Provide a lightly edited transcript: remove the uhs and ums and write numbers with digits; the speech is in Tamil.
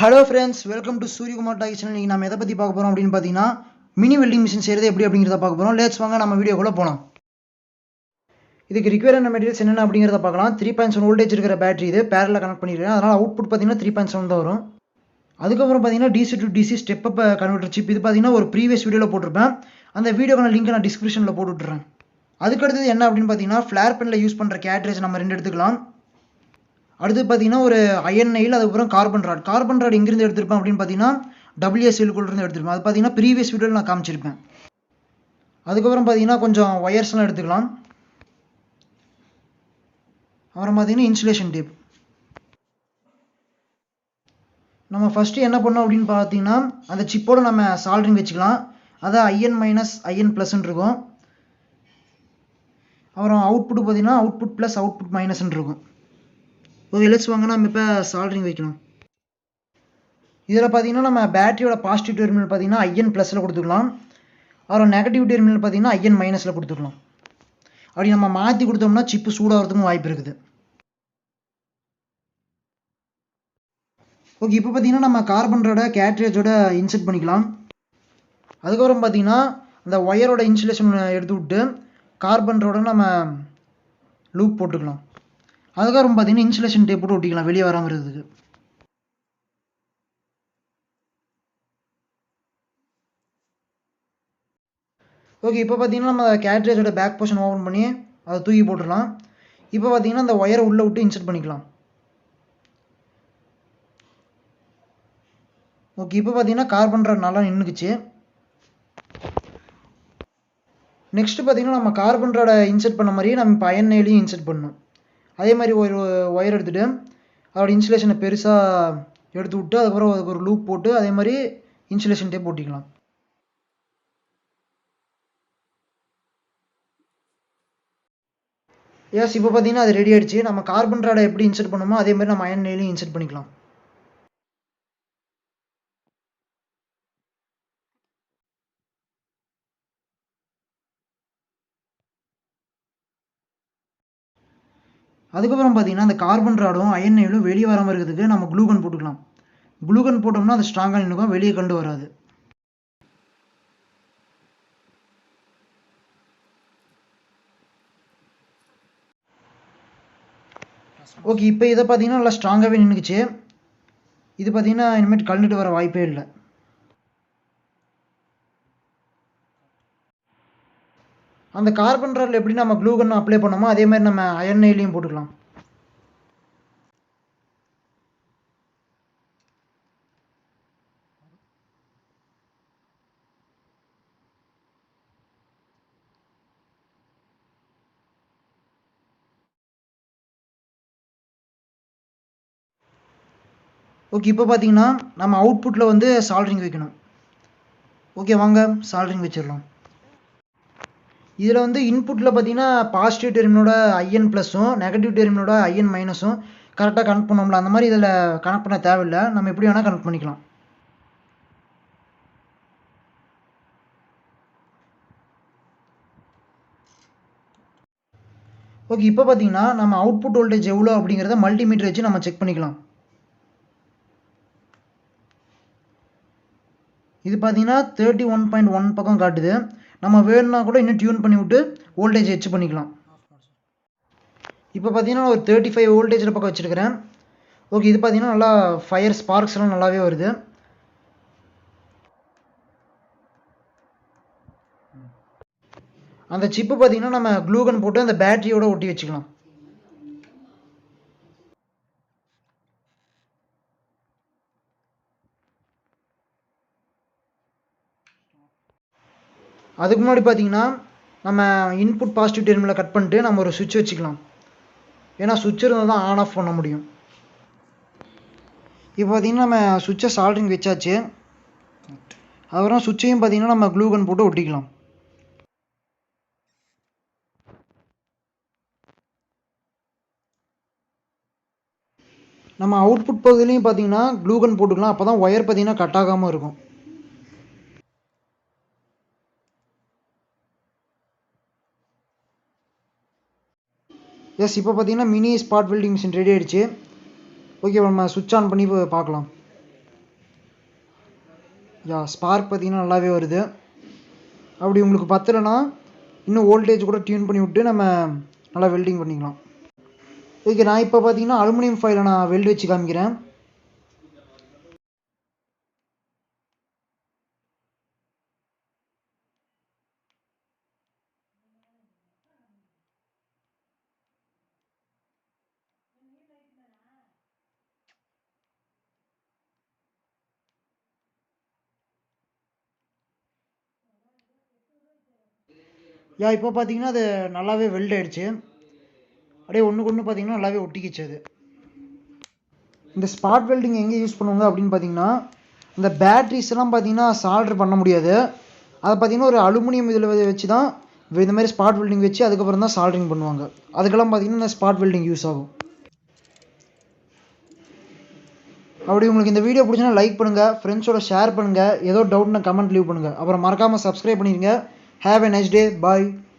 Hello friends, welcome to Surya Kumar Talkies channel. நாம எதை பத்தி பார்க்க போறோம் அப்படினு பாத்தீங்கன்னா மினி வெல்டிங் மிஷின் செய்யறது எப்படி அப்படிங்கறத பார்க்க போறோம். லெட்ஸ் வாங்க நம்ம வீடியோக்குள்ள போலாம். இதுக்கு ரிக்வயர்ட் மெட்டீரியல்ஸ் என்னென்ன அப்படிங்கறத பார்க்கலாம். 3.7 வோல்டேஜ் இருக்கிற பேட்டரி இது பேரலல் கனெக்ட் பண்ணிருக்கேன். அதனால அவுட்புட் பாத்தீங்கன்னா 3.7 தான் வரும். அதுக்கு அப்புறம் பாத்தீங்கன்னா DC to DC step up converter chip. இது பாத்தீங்கன்னா ஒரு ப்ரீவியஸ் வீடியோல போட்டுருப்பேன். அந்த வீடியோக்கான லிங்க் நான் டிஸ்கிரிப்ஷன்ல போட்டு விட்டுறேன். அதுக்கு அடுத்து என்ன அப்படினு பாத்தீங்கன்னா ஃபிளேர் பென்ல யூஸ் பண்ற கேட்ரேஜ் நம்ம ரெண்டு எடுத்துக்கலாம். அடுத்து பார்த்தீங்கன்னா ஒரு அயன் நெயில், அதுக்கப்புறம் கார்பன் ராட் எங்கிருந்து எடுத்திருப்பேன் அப்படின்னு பார்த்தீங்கன்னா WSL இருந்து எடுத்திருப்பேன். அது பார்த்தீங்கன்னா ப்ரீவியஸ் வீடியோவில் நான் காமிச்சிருப்பேன். அதுக்கப்புறம் பார்த்தீங்கன்னா கொஞ்சம் ஒயர்ஸ்லாம் எடுத்துக்கலாம். அப்புறம் பார்த்தீங்கன்னா இன்சுலேஷன் டேப். நம்ம ஃபஸ்ட்டு என்ன பண்ணோம் அப்படின்னு பார்த்தீங்கன்னா அந்த சிப்போட நம்ம சால்ட்ரிங் வச்சுக்கலாம். அதை IN மைனஸ் IN ப்ளஸ்ன்னு இருக்கும். அப்புறம் அவுட்புட் பார்த்தீங்கன்னா அவுட்புட் ப்ளஸ் அவுட்புட் மைனஸ்ன்னு இருக்கும். ஓகே, லெட்ஸ் வாங்க நம்ம இப்போ சால்ட்ரிங் வைக்கலாம். இதில் பார்த்தீங்கன்னா நம்ம பேட்டரியோட பாசிட்டிவ் டெர்மினல் பார்த்தீங்கன்னா IN ப்ளஸில் கொடுத்துக்கலாம். அப்புறம் நெகட்டிவ் டெர்மினல் பார்த்தீங்கன்னா IN மைனஸில் கொடுத்துக்கலாம். அப்படி நம்ம மாற்றி கொடுத்தோம்னா சிப்பு சூடாகிறதுக்கும் வாய்ப்பு இருக்குது. ஓகே, இப்போ பார்த்தீங்கன்னா நம்ம கார்பன் ராடை கேட்ரேஜோட இன்செர்ட் பண்ணிக்கலாம். அதுக்கப்புறம் பார்த்தீங்கன்னா அந்த ஒயரோட இன்சுலேஷன் எடுத்து விட்டு கார்பன் ராடை நம்ம லூப் போட்டுக்கலாம். அதுக்கப்புறம் பார்த்தீங்கன்னா இன்சுலேஷன் டேப் போட்டு ஒட்டிக்கலாம் வெளியே வராமல் இருக்கிறதுக்கு. ஓகே, இப்போ பார்த்தீங்கன்னா நம்ம கேட்ரேஜோட பேக் போர்ஷன் ஓப்பன் பண்ணி அதை தூக்கி போட்டுடலாம். இப்போ பார்த்தீங்கன்னா அந்த ஒயரை உள்ளே விட்டு இன்செர்ட் பண்ணிக்கலாம். ஓகே, இப்போ பார்த்தீங்கன்னா கார்பன் ராட் நல்லா நின்றுக்குச்சு. நெக்ஸ்ட் பார்த்தீங்கன்னா நம்ம கார்பன் ராடை இன்செர்ட் பண்ண மாதிரியே நம்ம இப்போ அயன் நெயிலையும் இன்செர்ட் பண்ணணும். அதே மாதிரி ஒரு ஒயர் எடுத்துகிட்டு அதோட இன்சுலேஷனை பெருசாக எடுத்து விட்டு அதுக்கப்புறம் அதுக்கு ஒரு லூப் போட்டு அதே மாதிரி இன்சுலேஷன் டேப் போட்டிக்கலாம். எஸ், இப்போ பார்த்தீங்கன்னா அது ரெடி ஆயிடுச்சு. நம்ம கார்பன் ராடை எப்படி இன்செர்ட் பண்ணுமோ அதே மாதிரி நம்ம அயன் நெயிலையும் இன்செர்ட் பண்ணிக்கலாம். அதுக்கப்புறம் பார்த்தீங்கன்னா அந்த கார்பன் ராடும் அயன் நெயிலும் வெளியே வராமல் இருக்கிறதுக்கு நம்ம க்ளூகன் போட்டுக்கலாம். க்ளூகன் போட்டோம்னா அது ஸ்ட்ராங்காக நிற்கும், வெளியே கண்டு வராது. ஓகே, இப்போ இதை பார்த்தீங்கன்னா நல்லா ஸ்ட்ராங்காகவே நின்றுக்குச்சு. இது பார்த்தீங்கன்னா இனிமேட்டு கலந்துட்டு வர வாய்ப்பே இல்லை. அந்த கார்பன் ராடில் எப்படி நம்ம க்ளூகன் அப்ளை பண்ணோமோ அதே மாதிரி நம்ம அயன் நெயிலையும் போட்டுக்கலாம். ஓகே, இப்போ பார்த்தீங்கன்னா நம்ம அவுட்புட்டில் வந்து சால்ட்ரிங் வைக்கணும். ஓகே, வாங்க சால்ட்ரிங் வச்சிடலாம். இதில் வந்து இன்புட்டில் பார்த்தீங்கன்னா பாசிட்டிவ் டெர்மினோட IN ப்ளஸும் நெகட்டிவ் டெர்மினோட IN மைனஸும் கரெக்டாக கனெக்ட் பண்ணோம்ல, அந்த மாதிரி இதில் கனெக்ட் பண்ண தேவையில்லை. நம்ம எப்படி வேணால் கனெக்ட் பண்ணிக்கலாம். ஓகே, இப்போ பார்த்தீங்கன்னா நம்ம அவுட்புட் வோல்டேஜ் எவ்வளோ அப்படிங்கிறத மல்டிமீட்டர் வச்சு நம்ம செக் பண்ணிக்கலாம். இது பார்த்தீங்கன்னா 31.1 பக்கம் காட்டுது. நம்ம வேணும்னா கூட இன்னும் டியூன் பண்ணி விட்டு வோல்டேஜ் வச்சு பண்ணிக்கலாம். இப்போ பார்த்தீங்கன்னா ஒரு 35 வோல்டேஜில் பக்கம் வச்சுருக்கிறேன். ஓகே, இது பார்த்தீங்கன்னா நல்லா ஃபயர் ஸ்பார்க்ஸ் எல்லாம் நல்லாவே வருது. அந்த சிப்பு பார்த்தீங்கன்னா நம்ம க்ளூகன் போட்டு அந்த பேட்டரியோட ஒட்டி வச்சுக்கலாம். அதுக்கு முன்னாடி பார்த்தீங்கன்னா நம்ம இன்புட் பாசிட்டிவ் டெர்மினலை கட் பண்ணிட்டு நம்ம ஒரு சுவிட்ச் வச்சுக்கலாம். ஏன்னா சுவிட்ச் இருந்தால் தான் ஆன் ஆஃப் பண்ண முடியும். இப்போ பார்த்தீங்கன்னா நம்ம சுவிட்சை சால்ட்ரிங் வச்சாச்சு. அதுக்கப்புறம் சுவிட்சையும் பார்த்தீங்கன்னா நம்ம க்ளூகன் போட்டு ஒட்டிக்கலாம். நம்ம அவுட்புட் பகுதியிலையும் பார்த்தீங்கன்னா க்ளூகன் போட்டுக்கலாம். அப்போ தான் ஒயர் பார்த்தீங்கன்னா கட் ஆகாமல் இருக்கும். எஸ், இப்போ பார்த்தீங்கன்னா mini spot welding machine ready ஆயிடுச்சு. ஓகே, நம்ம சுவிட்ச் ஆன் பண்ணி பார்க்கலாம். ஸ்பார்க் பார்த்தீங்கன்னா நல்லாவே வருது. அப்படி உங்களுக்கு பத்தலைன்னா இன்னும் வோல்டேஜ் கூட டியூன் பண்ணி விட்டு நம்ம நல்லா வெல்டிங் பண்ணிக்கலாம். இதுக்கு நான் இப்போ பார்த்தீங்கன்னா அலுமினியம் ஃபாயிலை நான் வெல்டு வச்சு காமிக்கிறேன். இப்போ பார்த்தீங்கன்னா அது நல்லாவே வெல்ட் ஆயிடுச்சு. அப்படியே ஒன்றுக்கு ஒன்று பார்த்தீங்கன்னா நல்லாவே ஒட்டிக்கிச்சு அது. இந்த ஸ்பாட் வெல்டிங் எங்கே யூஸ் பண்ணுவாங்க அப்படின்னு பார்த்தீங்கன்னா, இந்த பேட்ரிஸ் எல்லாம் பார்த்தீங்கன்னா சால்டர் பண்ண முடியாது. அதை பார்த்தீங்கன்னா ஒரு அலுமினியம் இதில் வச்சு தான் இந்த மாதிரி ஸ்பாட் வெல்டிங் வச்சு அதுக்கப்புறம் தான் சால்டரிங் பண்ணுவாங்க. அதுக்கெல்லாம் பார்த்தீங்கன்னா இந்த ஸ்பாட் வெல்டிங் யூஸ் ஆகும். அப்படி உங்களுக்கு இந்த வீடியோ பிடிச்சினா லைக் பண்ணுங்கள், ஃப்ரெண்ட்ஸோட ஷேர் பண்ணுங்கள், ஏதோ டவுட்னா கமெண்ட் லீவ் பண்ணுங்கள். அப்புறம் மறக்காமல் சப்ஸ்கிரைப் பண்ணிடுங்க. Have a nice day. Bye.